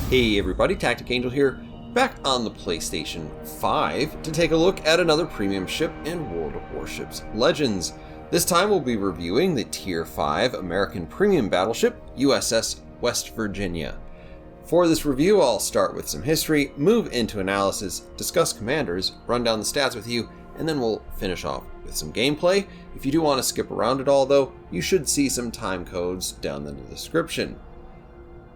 Hey everybody, TacticAngel here, back on the PlayStation 5 to take a look at another premium ship in World of Warships Legends. This time we'll be reviewing the Tier 5 American premium battleship, USS West Virginia. For this review, I'll start with some history, move into analysis, discuss commanders, run down the stats with you, and then we'll finish off with some gameplay. If you do want to skip around it all though, you should see some time codes down in the description.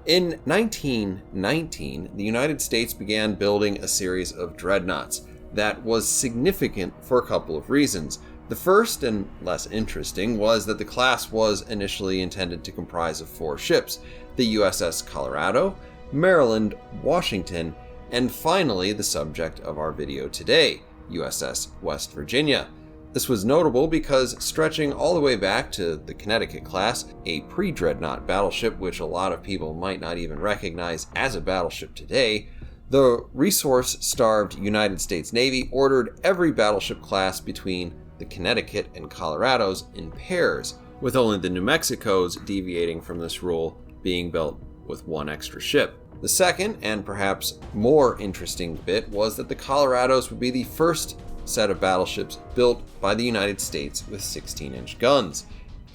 In 1919, the United States began building a series of dreadnoughts that was significant for a couple of reasons. The first, and less interesting, was that the class was initially intended to comprise of 4 ships: the USS Colorado, Maryland, Washington, and finally the subject of our video today, USS West Virginia. This was notable because stretching all the way back to the Connecticut class, a pre-dreadnought battleship which a lot of people might not even recognize as a battleship today, the resource-starved United States Navy ordered every battleship class between the Connecticut and Colorados in pairs, with only the New Mexicos deviating from this rule, being built with 1 extra ship. The second, and perhaps more interesting bit, was that the Colorados would be the first set of battleships built by the United States with 16-inch guns,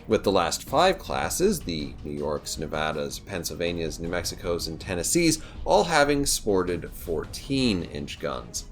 with the last 5 classes, the New Yorks, Nevadas, Pennsylvanias, New Mexicos, and Tennessees, all having sported 14-inch guns.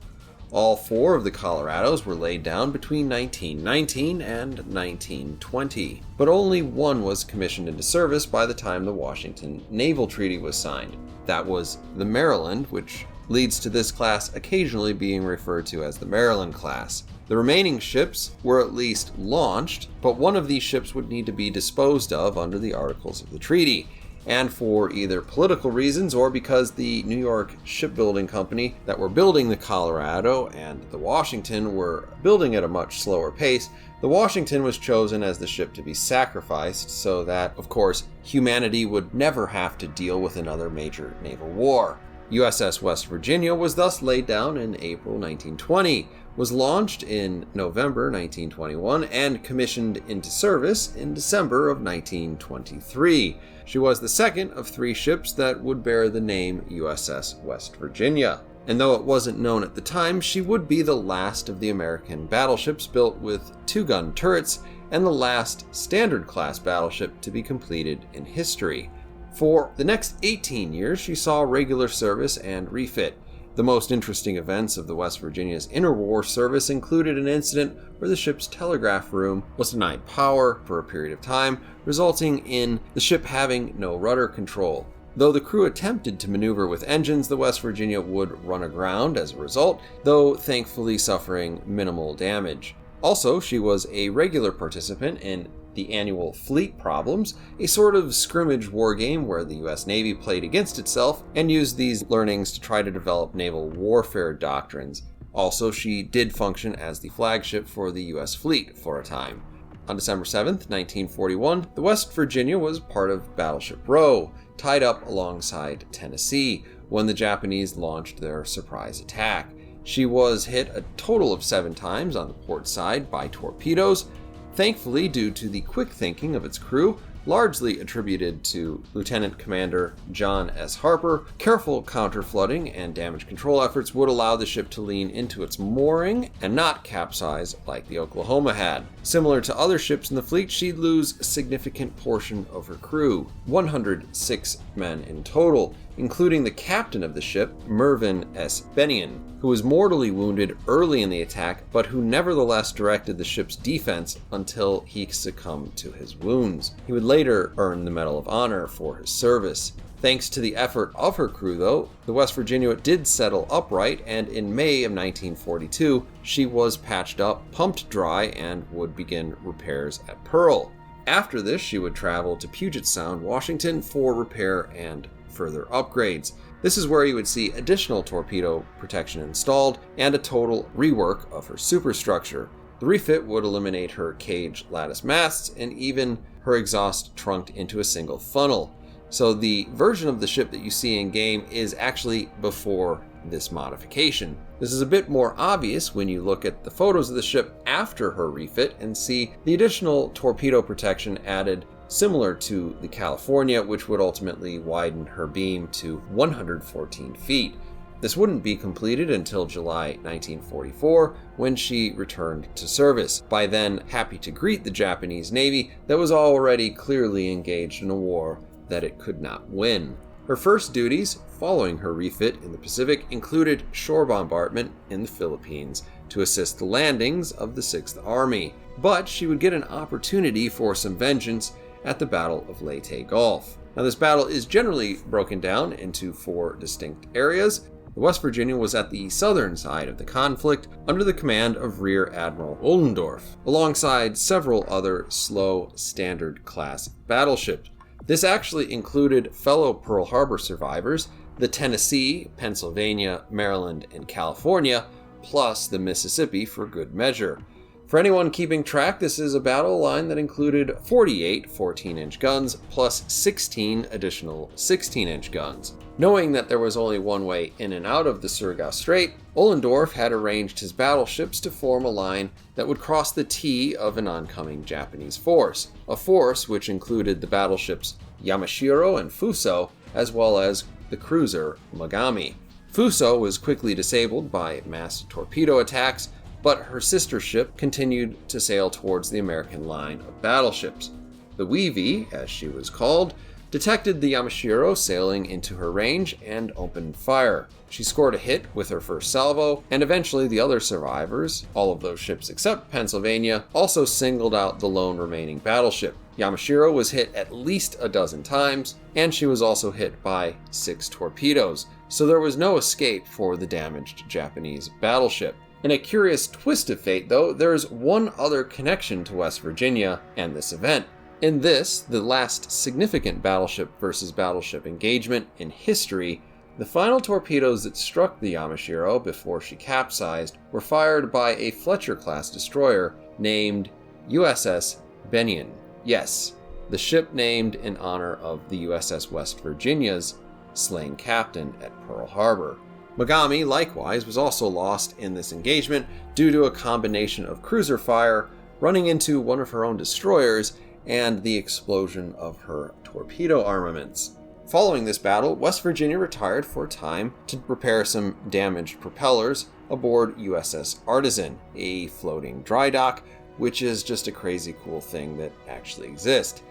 All 4 of the Colorados were laid down between 1919 and 1920, but only one was commissioned into service by the time the Washington Naval Treaty was signed. That was the Maryland, which leads to this class occasionally being referred to as the Maryland class. The remaining ships were at least launched, but one of these ships would need to be disposed of under the Articles of the Treaty, and for either political reasons or because the New York Shipbuilding Company that were building the Colorado and the Washington were building at a much slower pace, the Washington was chosen as the ship to be sacrificed so that, of course, humanity would never have to deal with another major naval war. USS West Virginia was thus laid down in April 1920, was launched in November 1921, and commissioned into service in December of 1923. She was the second of 3 ships that would bear the name USS West Virginia. And though it wasn't known at the time, she would be the last of the American battleships built with 2-gun turrets and the last standard class battleship to be completed in history. For the next 18 years, she saw regular service and refit. The most interesting events of the West Virginia's interwar service included an incident where the ship's telegraph room was denied power for a period of time, resulting in the ship having no rudder control. Though the crew attempted to maneuver with engines, the West Virginia would run aground as a result, though thankfully suffering minimal damage. Also, she was a regular participant in the annual Fleet Problems, a sort of scrimmage war game where the US Navy played against itself and used these learnings to try to develop naval warfare doctrines. Also, she did function as the flagship for the US fleet for a time. On December 7th, 1941, the West Virginia was part of Battleship Row, tied up alongside Tennessee, when the Japanese launched their surprise attack. She was hit a total of 7 times on the port side by torpedoes, thankfully due to the quick thinking of its crew, largely attributed to Lieutenant Commander John S. Harper. Careful counter-flooding and damage control efforts would allow the ship to lean into its mooring and not capsize like the Oklahoma had. Similar to other ships in the fleet, she'd lose a significant portion of her crew, 106 men in total, including the captain of the ship, Mervyn S. Bennion, who was mortally wounded early in the attack, but who nevertheless directed the ship's defense until he succumbed to his wounds. He would later earn the Medal of Honor for his service. Thanks to the effort of her crew, though, the West Virginia did settle upright, and in May of 1942, she was patched up, pumped dry, and would begin repairs at Pearl. After this, she would travel to Puget Sound, Washington for repair and further upgrades. This is where you would see additional torpedo protection installed and a total rework of her superstructure. The refit would eliminate her cage lattice masts and even her exhaust trunked into a single funnel. So the version of the ship that you see in game is actually before this modification. This is a bit more obvious when you look at the photos of the ship after her refit and see the additional torpedo protection added similar to the California, which would ultimately widen her beam to 114 feet. This wouldn't be completed until July 1944, when she returned to service, by then happy to greet the Japanese Navy that was already clearly engaged in a war that it could not win. Her first duties, following her refit in the Pacific, included shore bombardment in the Philippines to assist the landings of the 6th Army, but she would get an opportunity for some vengeance at the Battle of Leyte Gulf. Now, this battle is generally broken down into 4 distinct areas. The West Virginia was at the southern side of the conflict under the command of Rear Admiral Ohlendorf, alongside several other slow Standard class battleships. This actually included fellow Pearl Harbor survivors, the Tennessee, Pennsylvania, Maryland, and California, plus the Mississippi for good measure. For anyone keeping track, this is a battle line that included 48 14-inch guns plus 16 additional 16-inch guns. Knowing that there was only one way in and out of the Surigao Strait, Ohlendorf had arranged his battleships to form a line that would cross the T of an oncoming Japanese force, a force which included the battleships Yamashiro and Fuso, as well as the cruiser Mogami. Fuso was quickly disabled by mass torpedo attacks, but her sister ship continued to sail towards the American line of battleships. The Weavy, as she was called, detected the Yamashiro sailing into her range and opened fire. She scored a hit with her first salvo, and eventually the other survivors, all of those ships except Pennsylvania, also singled out the lone remaining battleship. Yamashiro was hit at least a dozen times, and she was also hit by 6 torpedoes, so there was no escape for the damaged Japanese battleship. In a curious twist of fate, though, there is one other connection to West Virginia and this event. In this, the last significant battleship versus battleship engagement in history, the final torpedoes that struck the Yamashiro before she capsized were fired by a Fletcher-class destroyer named USS Benyon. Yes, the ship named in honor of the USS West Virginia's slain captain at Pearl Harbor. Mogami, likewise, was also lost in this engagement due to a combination of cruiser fire, running into one of her own destroyers, and the explosion of her torpedo armaments. Following this battle, West Virginia retired for a time to repair some damaged propellers aboard USS Artisan, a floating dry dock, which is just a crazy cool thing that actually exists.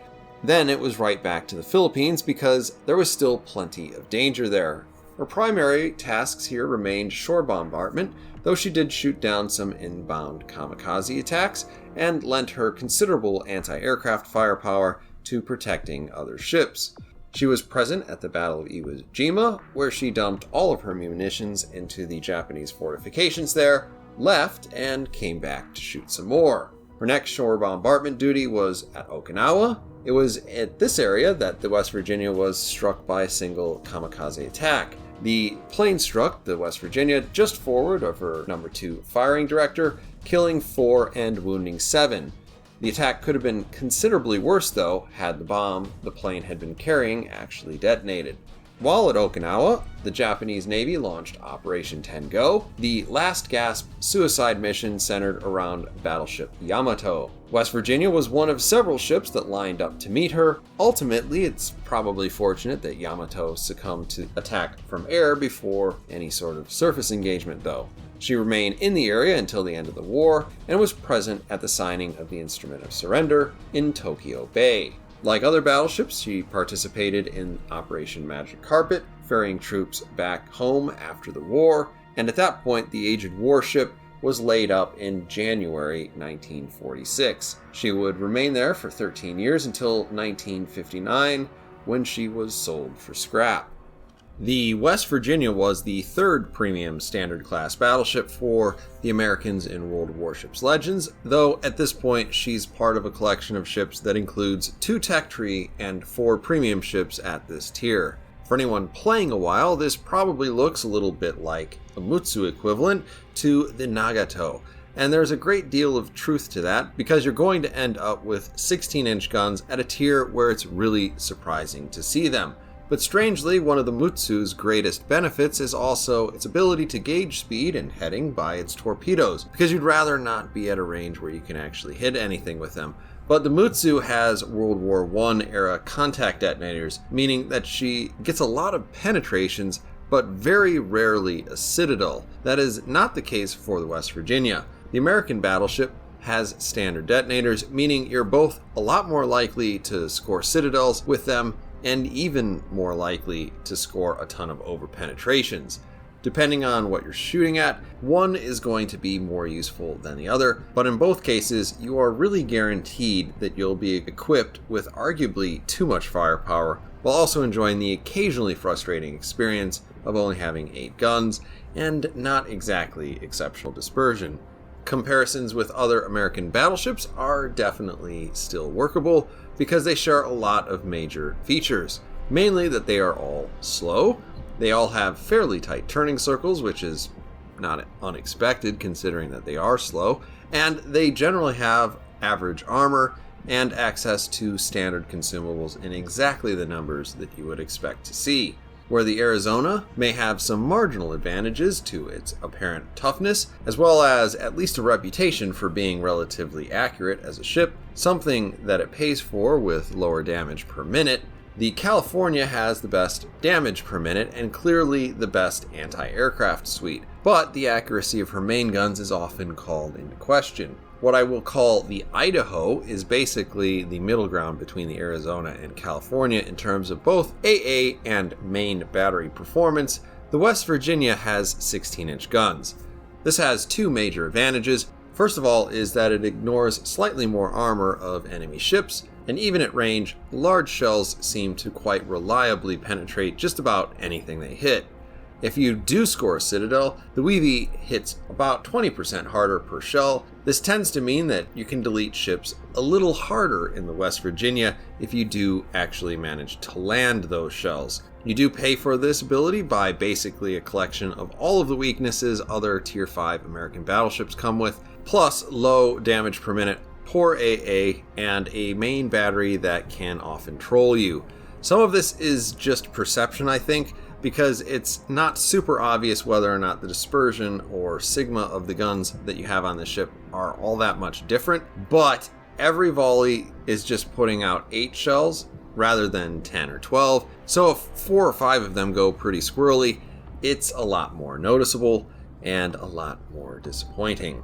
Then it was right back to the Philippines because there was still plenty of danger there. Her primary tasks here remained shore bombardment, though she did shoot down some inbound kamikaze attacks and lent her considerable anti-aircraft firepower to protecting other ships. She was present at the Battle of Iwo Jima, where she dumped all of her munitions into the Japanese fortifications there, left, and came back to shoot some more. Her next shore bombardment duty was at Okinawa. It was at this area that the West Virginia was struck by a single kamikaze attack. The plane struck the West Virginia just forward of her number 2 firing director, killing 4 and wounding 7. The attack could have been considerably worse, though, had the bomb the plane had been carrying actually detonated. While at Okinawa, the Japanese Navy launched Operation Tengo, the last gasp suicide mission centered around battleship Yamato. West Virginia was one of several ships that lined up to meet her. Ultimately, it's probably fortunate that Yamato succumbed to attack from air before any sort of surface engagement, though. She remained in the area until the end of the war and was present at the signing of the Instrument of Surrender in Tokyo Bay. Like other battleships, she participated in Operation Magic Carpet, ferrying troops back home after the war, and at that point the aged warship was laid up in January 1946. She would remain there for 13 years until 1959, when she was sold for scrap. The West Virginia was the 3rd premium standard class battleship for the Americans in World Warships Legends, though at this point she's part of a collection of ships that includes 2 tech tree and 4 premium ships at this tier. For anyone playing a while, this probably looks a little bit like a Mutsu equivalent to the Nagato, and there's a great deal of truth to that because you're going to end up with 16-inch guns at a tier where it's really surprising to see them. But strangely, one of the Mutsu's greatest benefits is also its ability to gauge speed and heading by its torpedoes, because you'd rather not be at a range where you can actually hit anything with them. But the Mutsu has World War I era contact detonators, meaning that she gets a lot of penetrations, but very rarely a citadel. That is not the case for the West Virginia. The American battleship has standard detonators, meaning you're both a lot more likely to score citadels with them, and even more likely to score a ton of over-penetrations. Depending on what you're shooting at, one is going to be more useful than the other, but in both cases, you are really guaranteed that you'll be equipped with arguably too much firepower, while also enjoying the occasionally frustrating experience of only having 8 guns, and not exactly exceptional dispersion. Comparisons with other American battleships are definitely still workable, because they share a lot of major features, mainly that they are all slow. They all have fairly tight turning circles, which is not unexpected considering that they are slow, and they generally have average armor and access to standard consumables in exactly the numbers that you would expect to see. Where the Arizona may have some marginal advantages to its apparent toughness, as well as at least a reputation for being relatively accurate as a ship, something that it pays for with lower damage per minute, the California has the best damage per minute and clearly the best anti-aircraft suite, but the accuracy of her main guns is often called into question. What I will call the Idaho is basically the middle ground between the Arizona and California in terms of both AA and main battery performance. The West Virginia has 16-inch guns. This has 2 major advantages. First of all is that it ignores slightly more armor of enemy ships, and even at range, large shells seem to quite reliably penetrate just about anything they hit. If you do score a citadel, the Weavy hits about 20% harder per shell. This tends to mean that you can delete ships a little harder in the West Virginia if you do actually manage to land those shells. You do pay for this ability by basically a collection of all of the weaknesses other Tier 5 American battleships come with, plus low damage per minute, poor AA, and a main battery that can often troll you. Some of this is just perception, I think, because it's not super obvious whether or not the dispersion or sigma of the guns that you have on the ship are all that much different, but every volley is just putting out 8 shells rather than 10 or 12, so if 4 or 5 of them go pretty squirrely, it's a lot more noticeable and a lot more disappointing.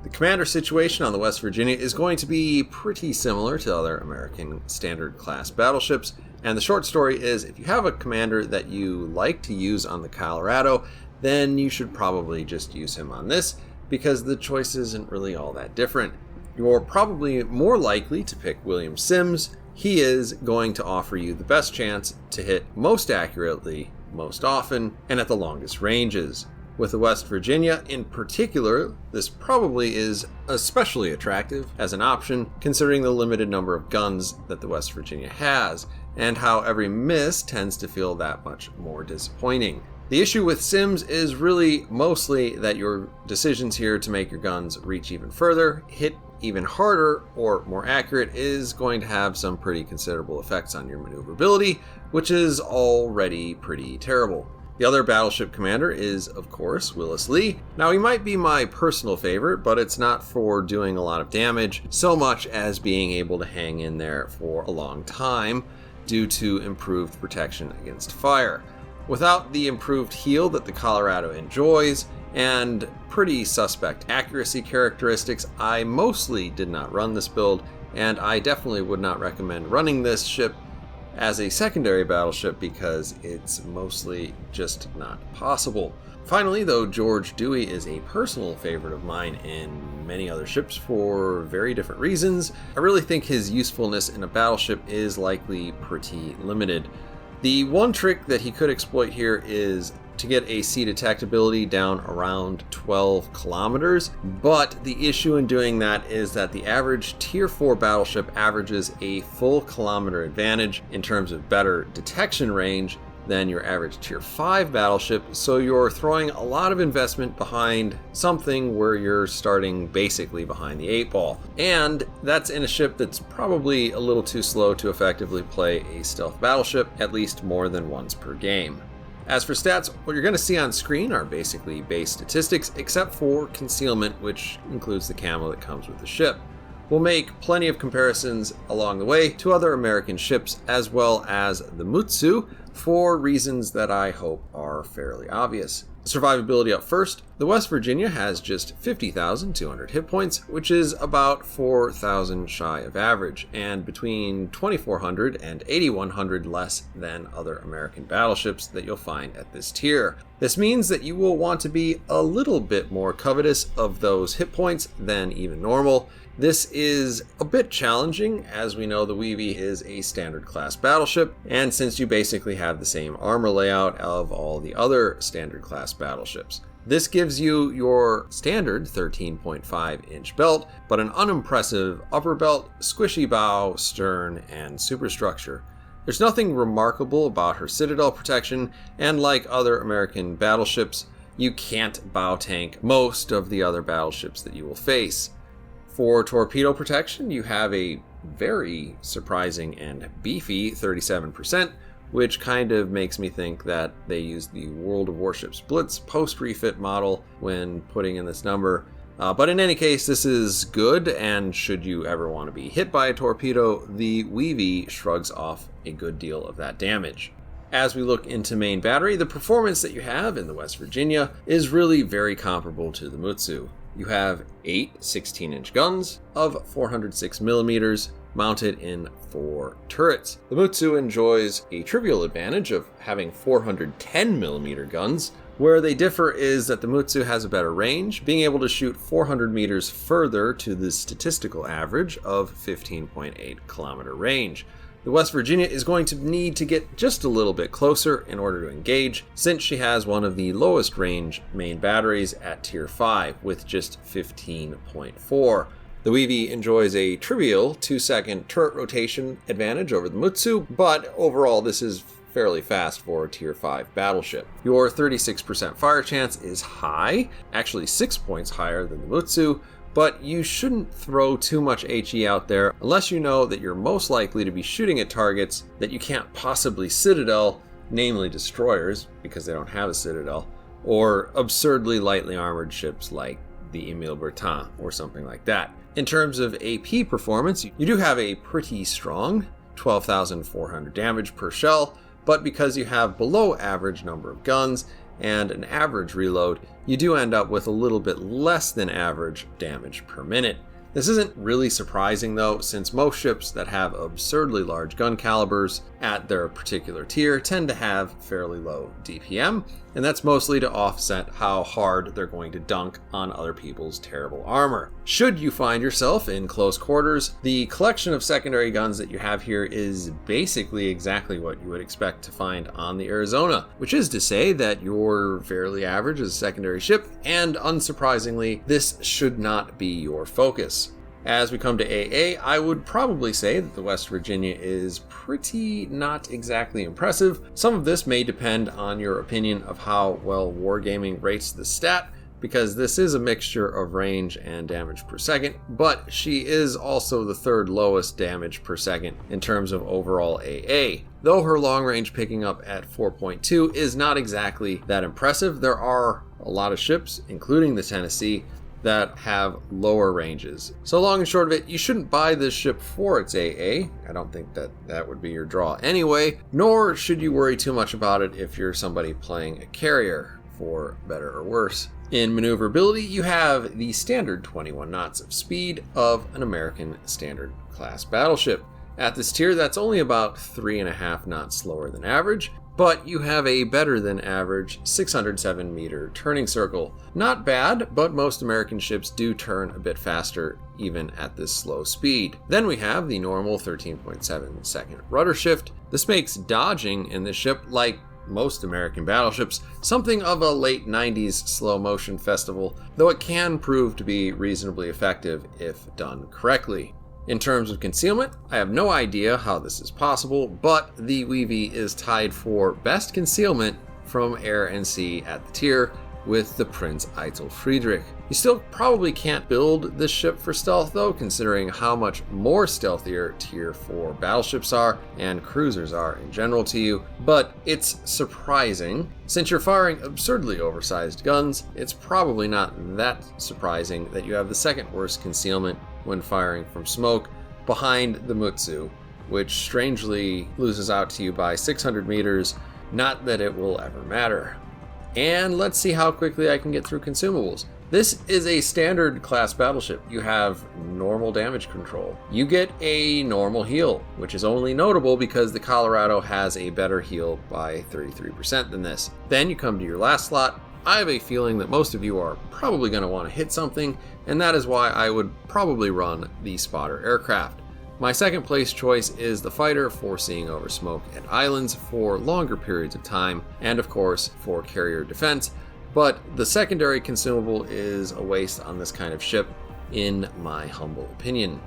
The commander situation on the West Virginia is going to be pretty similar to other American standard class battleships, and the short story is if you have a commander that you like to use on the Colorado, then you should probably just use him on this, because the choice isn't really all that different. You're probably more likely to pick William Sims. He is going to offer you the best chance to hit most accurately, most often, and at the longest ranges. With the West Virginia in particular, this probably is especially attractive as an option considering the limited number of guns that the West Virginia has, and how every miss tends to feel that much more disappointing. The issue with Sims is really mostly that your decisions here to make your guns reach even further, hit even harder, or more accurate is going to have some pretty considerable effects on your maneuverability, which is already pretty terrible. The other battleship commander is, of course, Willis Lee. Now, he might be my personal favorite, but it's not for doing a lot of damage so much as being able to hang in there for a long time due to improved protection against fire. Without the improved heal that the Colorado enjoys and pretty suspect accuracy characteristics, I mostly did not run this build, and I definitely would not recommend running this ship as a secondary battleship because it's mostly just not possible. Finally, though George Dewey is a personal favorite of mine in many other ships for very different reasons, I really think his usefulness in a battleship is likely pretty limited. The one trick that he could exploit here is to get a sea detectability down around 12 kilometers, but the issue in doing that is that the average Tier 4 battleship averages a full kilometer advantage in terms of better detection range than your average Tier 5 battleship, so you're throwing a lot of investment behind something where you're starting basically behind the 8 ball. And that's in a ship that's probably a little too slow to effectively play a stealth battleship, at least more than once per game. As for stats, what you're going to see on screen are basically base statistics, except for concealment, which includes the camo that comes with the ship. We'll make plenty of comparisons along the way to other American ships as well as the Mutsu for reasons that I hope are fairly obvious. Survivability up first. The West Virginia has just 50,200 hit points, which is about 4,000 shy of average, and between 2,400 and 8,100 less than other American battleships that you'll find at this tier. This means that you will want to be a little bit more covetous of those hit points than even normal. This is a bit challenging, as we know the WEV is a standard class battleship, and since you basically have the same armor layout of all the other standard class battleships. This gives you your standard 13.5-inch belt, but an unimpressive upper belt, squishy bow, stern, and superstructure. There's nothing remarkable about her citadel protection, and like other American battleships, you can't bow tank most of the other battleships that you will face. For torpedo protection, you have a very surprising and beefy 37%, which kind of makes me think that they used the World of Warships Blitz post-refit model when putting in this number. But in any case, this is good, and should you ever want to be hit by a torpedo, the WEV shrugs off a good deal of that damage. As we look into main battery, the performance that you have in the West Virginia is really very comparable to the Mutsu. You have 8 16-inch guns of 406 millimeters mounted in 4 turrets. The Mutsu enjoys a trivial advantage of having 410 millimeter guns. Where they differ is that the Mutsu has a better range, being able to shoot 400 meters further to the statistical average of 15.8 kilometer range. The West Virginia is going to need to get just a little bit closer in order to engage, since she has one of the lowest range main batteries at tier 5 with just 15.4. The WEV enjoys a trivial 2-second turret rotation advantage over the Mutsu, but overall this is fairly fast for a tier 5 battleship. Your 36% fire chance is high, actually 6 points higher than the Mutsu, but you shouldn't throw too much HE out there unless you know that you're most likely to be shooting at targets that you can't possibly citadel, namely destroyers, because they don't have a citadel, or absurdly lightly armored ships like the Emile Bertin or something like that. In terms of AP performance, you do have a pretty strong 12,400 damage per shell, but because you have below average number of guns and an average reload, you do end up with a little bit less than average damage per minute. This isn't really surprising though, since most ships that have absurdly large gun calibers at their particular tier tend to have fairly low DPM, and that's mostly to offset how hard they're going to dunk on other people's terrible armor. Should you find yourself in close quarters, the collection of secondary guns that you have here is basically exactly what you would expect to find on the Arizona, which is to say that you're fairly average as a secondary ship, and unsurprisingly, this should not be your focus. As we come to AA, I would probably say that the West Virginia is pretty not exactly impressive. Some of this may depend on your opinion of how well Wargaming rates the stat, because this is a mixture of range and damage per second, but she is also the third lowest damage per second in terms of overall AA. Though her long range picking up at 4.2 is not exactly that impressive, there are a lot of ships, including the Tennessee, that have lower ranges. So long and short of it, you shouldn't buy this ship for its AA. I don't think that would be your draw anyway, nor should you worry too much about it if you're somebody playing a carrier, for better or worse. In maneuverability, you have the standard 21 knots of speed of an American standard class battleship. At this tier, that's only about 3.5 knots slower than average, but you have a better than average 607 meter turning circle. Not bad, but most American ships do turn a bit faster even at this slow speed. Then we have the normal 13.7 second rudder shift. This makes dodging in this ship, like most American battleships, something of a late 90s slow motion festival, though it can prove to be reasonably effective if done correctly. In terms of concealment, I have no idea how this is possible, but the WEV is tied for best concealment from air and sea at the tier with the Prinz Eitel Friedrich. You still probably can't build this ship for stealth though, considering how much more stealthier tier 4 battleships are and cruisers are in general to you, but it's surprising. Since you're firing absurdly oversized guns, it's probably not that surprising that you have the second worst concealment when firing from smoke behind the Mutsu, which strangely loses out to you by 600 meters. Not that it will ever matter. And let's see how quickly I can get through consumables. This is a standard class battleship. You have normal damage control. You get a normal heal, which is only notable because the Colorado has a better heal by 33% than this. Then you come to your last slot. I have a feeling that most of you are probably going to want to hit something, and that is why I would probably run the spotter aircraft. My second place choice is the fighter for seeing over smoke and islands for longer periods of time, and of course for carrier defense. But the secondary consumable is a waste on this kind of ship, in my humble opinion.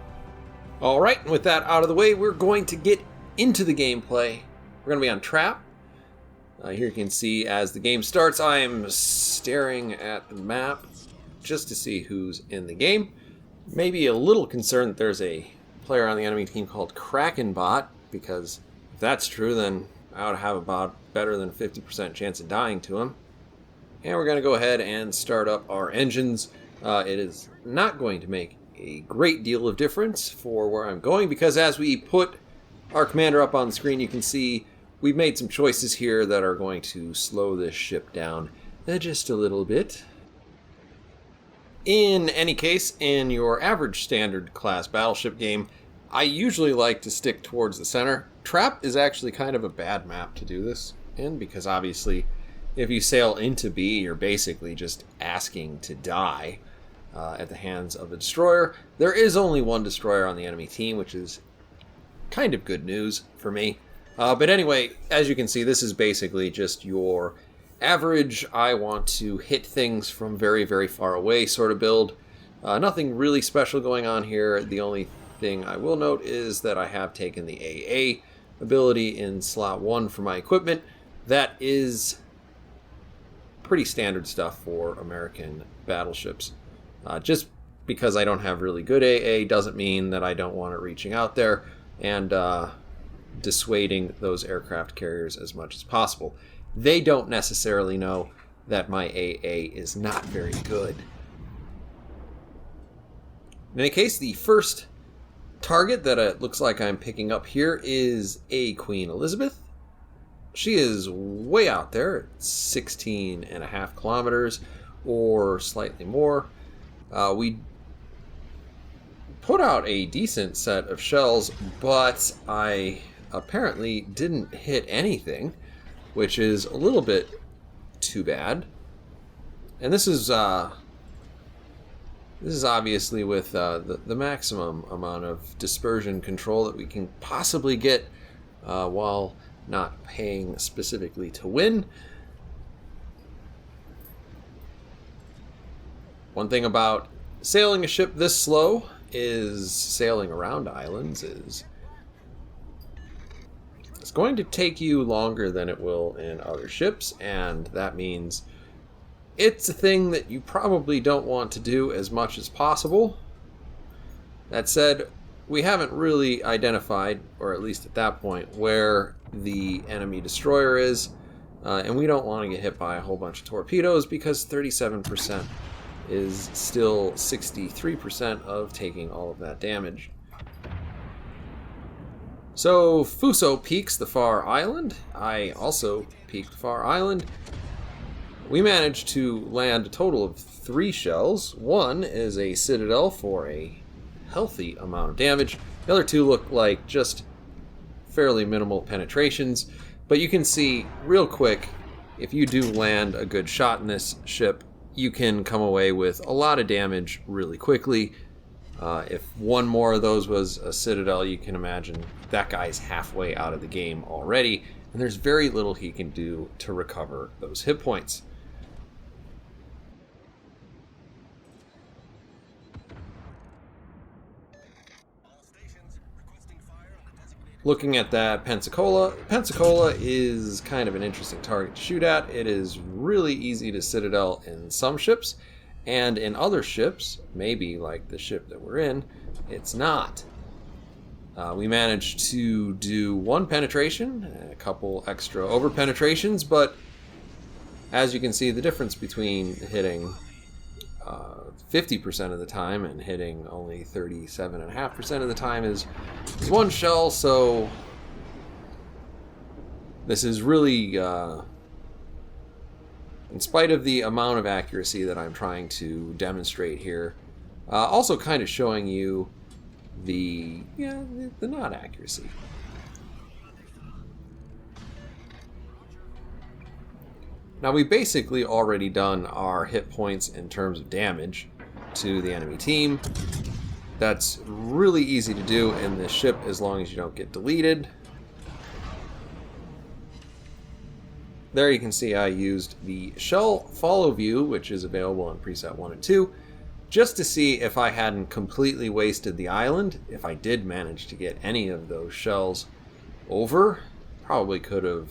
Alright, and with that out of the way, we're going to get into the gameplay. We're going to be on trap. Here you can see as the game starts, I am staring at the map just to see who's in the game. Maybe a little concerned that there's a player on the enemy team called KrakenBot, because if that's true, then I would have about better than a 50% chance of dying to him. And we're going to go ahead and start up our engines. It is not going to make a great deal of difference for where I'm going, because as we put our commander up on the screen, you can see we've made some choices here that are going to slow this ship down just a little bit. In any case, in your average standard class battleship game, I usually like to stick towards the center. Trap is actually kind of a bad map to do this in, because obviously if you sail into B, you're basically just asking to die at the hands of a destroyer. There is only one destroyer on the enemy team, which is kind of good news for me. But anyway, as you can see, this is basically just your average, I want to hit things from very, very far away sort of build. Nothing really special going on here. The only thing I will note is that I have taken the AA ability in slot 1 for my equipment. That is pretty standard stuff for American battleships. Just because I don't have really good AA doesn't mean that I don't want it reaching out there and dissuading those aircraft carriers as much as possible. They don't necessarily know that my AA is not very good. In any case, the first target that it looks like I'm picking up here is a Queen Elizabeth. She is way out there at 16.5 kilometers or slightly more. We put out a decent set of shells, but I apparently didn't hit anything, which is a little bit too bad. And this is obviously with the maximum amount of dispersion control that we can possibly get while not paying specifically to win. One thing about sailing a ship this slow is sailing around islands is it's going to take you longer than it will in other ships, and that means it's a thing that you probably don't want to do as much as possible. That said, we haven't really identified, or at least at that point, where the enemy destroyer is, and we don't want to get hit by a whole bunch of torpedoes because 37% is still 63% of taking all of that damage. So Fuso peaks the far island. I also peaked far island. We managed to land a total of 3 shells. One is a citadel for a healthy amount of damage. The other 2 look like just fairly minimal penetrations, but you can see real quick, if you do land a good shot in this ship, you can come away with a lot of damage really quickly. If one more of those was a citadel, you can imagine that guy's halfway out of the game already, and there's very little he can do to recover those hit points. Looking at that Pensacola, Pensacola is kind of an interesting target to shoot at. It is really easy to citadel in some ships, and in other ships, maybe like the ship that we're in, it's not. We managed to do 1 penetration, a couple extra over penetrations, but as you can see, the difference between hitting 50% of the time, and hitting only 37.5% of the time is one shell. So this is really, in spite of the amount of accuracy that I'm trying to demonstrate here, also kind of showing you the not accuracy. Now, we've basically already done our hit points in terms of damage to the enemy team. That's really easy to do in this ship as long as you don't get deleted. There you can see I used the shell follow view, which is available on preset 1 and 2, just to see if I hadn't completely wasted the island. If I did manage to get any of those shells over, probably could have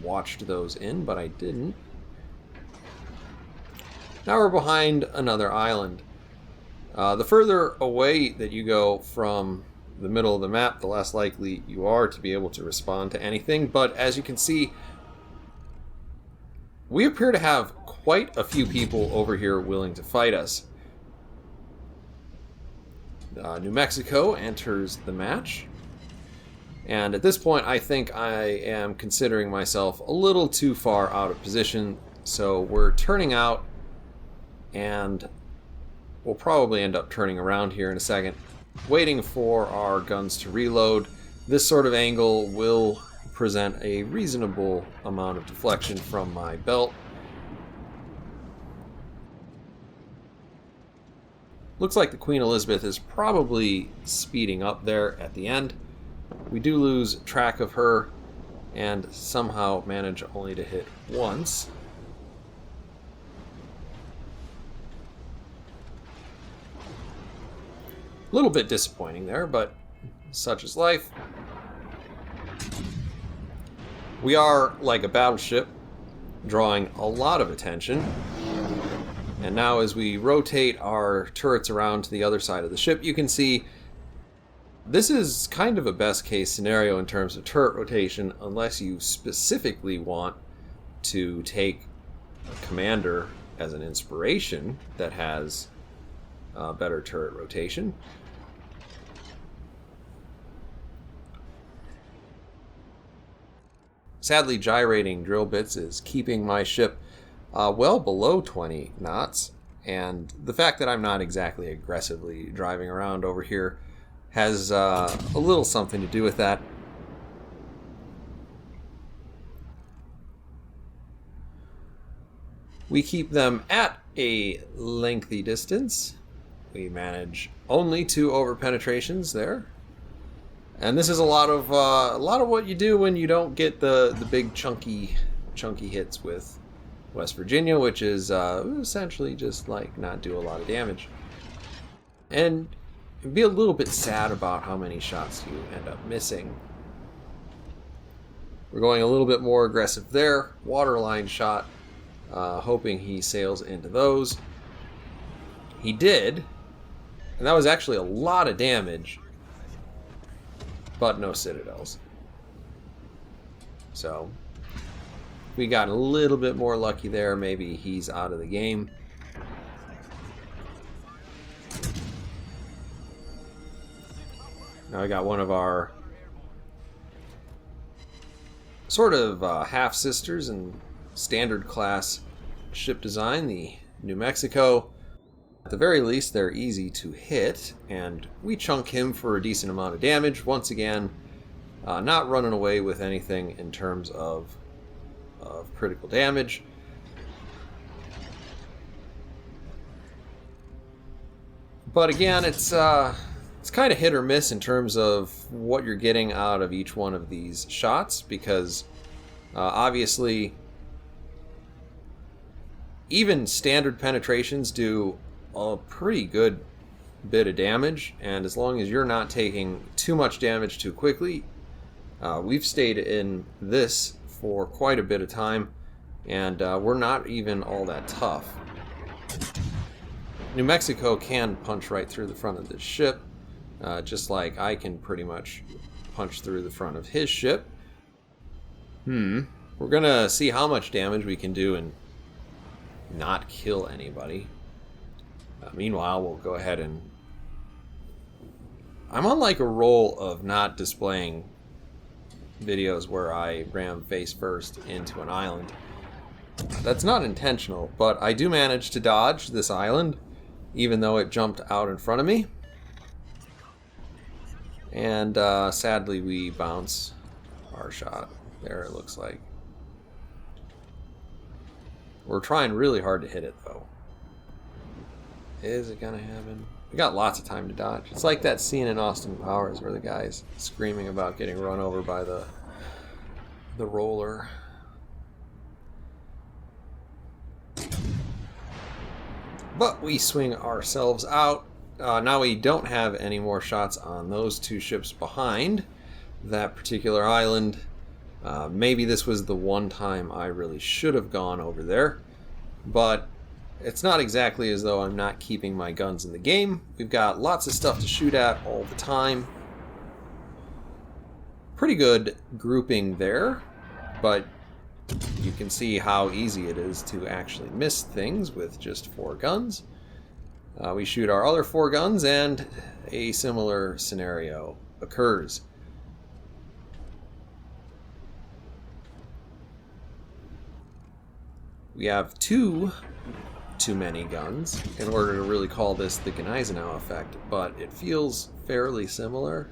watched those in, but I didn't. Now we're behind another island. The further away that you go from the middle of the map, the less likely you are to be able to respond to anything. But as you can see, we appear to have quite a few people over here willing to fight us. New Mexico enters the match. And at this point, I think I am considering myself a little too far out of position. So we're turning out, and we'll probably end up turning around here in a second, waiting for our guns to reload. This sort of angle will present a reasonable amount of deflection from my belt. Looks like the Queen Elizabeth is probably speeding up there at the end. We do lose track of her and somehow manage only to hit once. A little bit disappointing there, but such is life. We are like a battleship, drawing a lot of attention. And now as we rotate our turrets around to the other side of the ship, you can see this is kind of a best case scenario in terms of turret rotation, unless you specifically want to take a commander as an inspiration that has better turret rotation. Sadly, gyrating drill bits is keeping my ship well below 20 knots, and the fact that I'm not exactly aggressively driving around over here has a little something to do with that. We keep them at a lengthy distance. We manage only 2 over penetrations there. And this is a lot of what you do when you don't get the big chunky hits with West Virginia, which is essentially just like not do a lot of damage. And be a little bit sad about how many shots you end up missing. We're going a little bit more aggressive there. Waterline shot, hoping he sails into those. He did, and that was actually a lot of damage, but no citadels. So we got a little bit more lucky there. Maybe he's out of the game. Now I got one of our sort of half-sisters in standard class ship design, the New Mexico. At the very least, they're easy to hit, and we chunk him for a decent amount of damage. Once again, not running away with anything in terms of critical damage. But again, it's kind of hit or miss in terms of what you're getting out of each one of these shots, because obviously even standard penetrations do a pretty good bit of damage, and as long as you're not taking too much damage too quickly, we've stayed in this for quite a bit of time, and we're not even all that tough. New Mexico can punch right through the front of this ship, just like I can pretty much punch through the front of his ship. We're gonna see how much damage we can do and not kill anybody. Meanwhile, we'll go ahead and... I'm on like a roll of not displaying videos where I ram face first into an island. That's not intentional, but I do manage to dodge this island, even though it jumped out in front of me. And sadly, we bounce our shot. There it looks like. We're trying really hard to hit it, though. Is it gonna happen? We got lots of time to dodge. It's like that scene in Austin Powers where the guy's screaming about getting run over by the roller. But we swing ourselves out. Now we don't have any more shots on those two ships behind that particular island. Maybe this was the one time I really should have gone over there, but it's not exactly as though I'm not keeping my guns in the game. We've got lots of stuff to shoot at all the time. Pretty good grouping there, but you can see how easy it is to actually miss things with just 4 guns. We shoot our other 4 guns and a similar scenario occurs. We have too many guns in order to really call this the Gneisenau effect, but it feels fairly similar.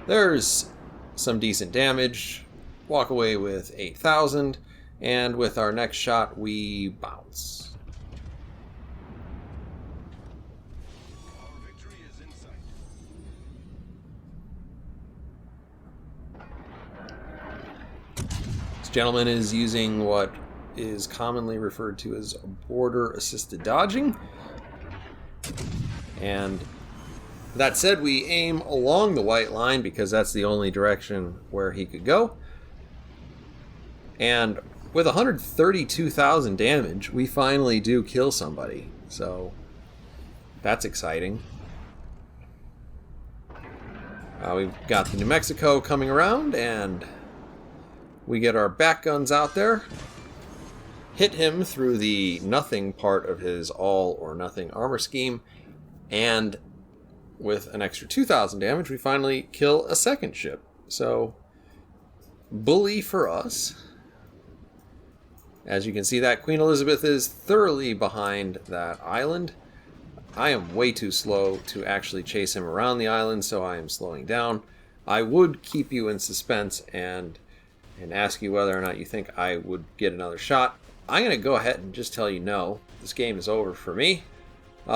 There's some decent damage. Walk away with 8,000, and with our next shot we bounce. This gentleman is using what is commonly referred to as border-assisted dodging. And that said, we aim along the white line because that's the only direction where he could go. And with 132,000 damage, we finally do kill somebody. So that's exciting. We've got the New Mexico coming around, and we get our back guns out there, hit him through the nothing part of his all or nothing armor scheme, and with an extra 2,000 damage, we finally kill a second ship. So, bully for us. As you can see, that Queen Elizabeth is thoroughly behind that island. I am way too slow to actually chase him around the island, so I am slowing down. I would keep you in suspense and ask you whether or not you think I would get another shot. I'm going to go ahead and just tell you no. This game is over for me.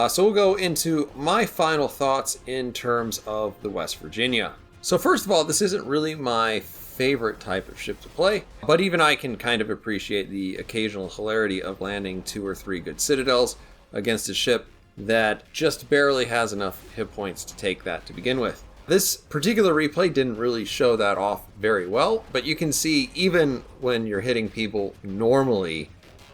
So we'll go into my final thoughts in terms of the West Virginia. So first of all, this isn't really my favorite type of ship to play, but even I can kind of appreciate the occasional hilarity of landing 2 or 3 good citadels against a ship that just barely has enough hit points to take that to begin with. This particular replay didn't really show that off very well, but you can see even when you're hitting people normally,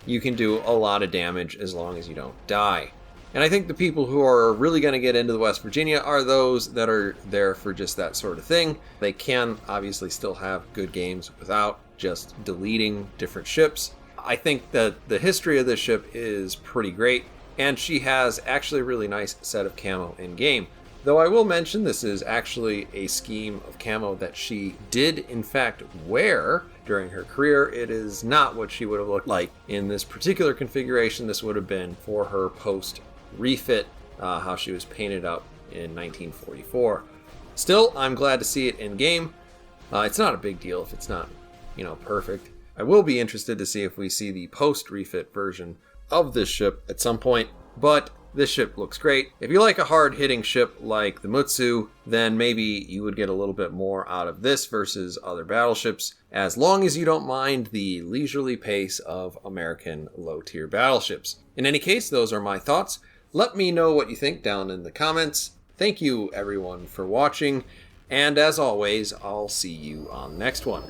you can do a lot of damage as long as you don't die. And I think the people who are really going to get into the West Virginia are those that are there for just that sort of thing. They can obviously still have good games without just deleting different ships. I think that the history of this ship is pretty great, and she has actually a really nice set of camo in game. Though I will mention this is actually a scheme of camo that she did in fact wear during her career. It is not what she would have looked like in this particular configuration. This would have been for her post refit, how she was painted up in 1944. Still, I'm glad to see it in game. It's not a big deal if it's not, perfect. I will be interested to see if we see the post refit version of this ship at some point, but this ship looks great. If you like a hard-hitting ship like the Mutsu, then maybe you would get a little bit more out of this versus other battleships, as long as you don't mind the leisurely pace of American low-tier battleships. In any case, those are my thoughts. Let me know what you think down in the comments. Thank you, everyone, for watching, and as always, I'll see you on the next one.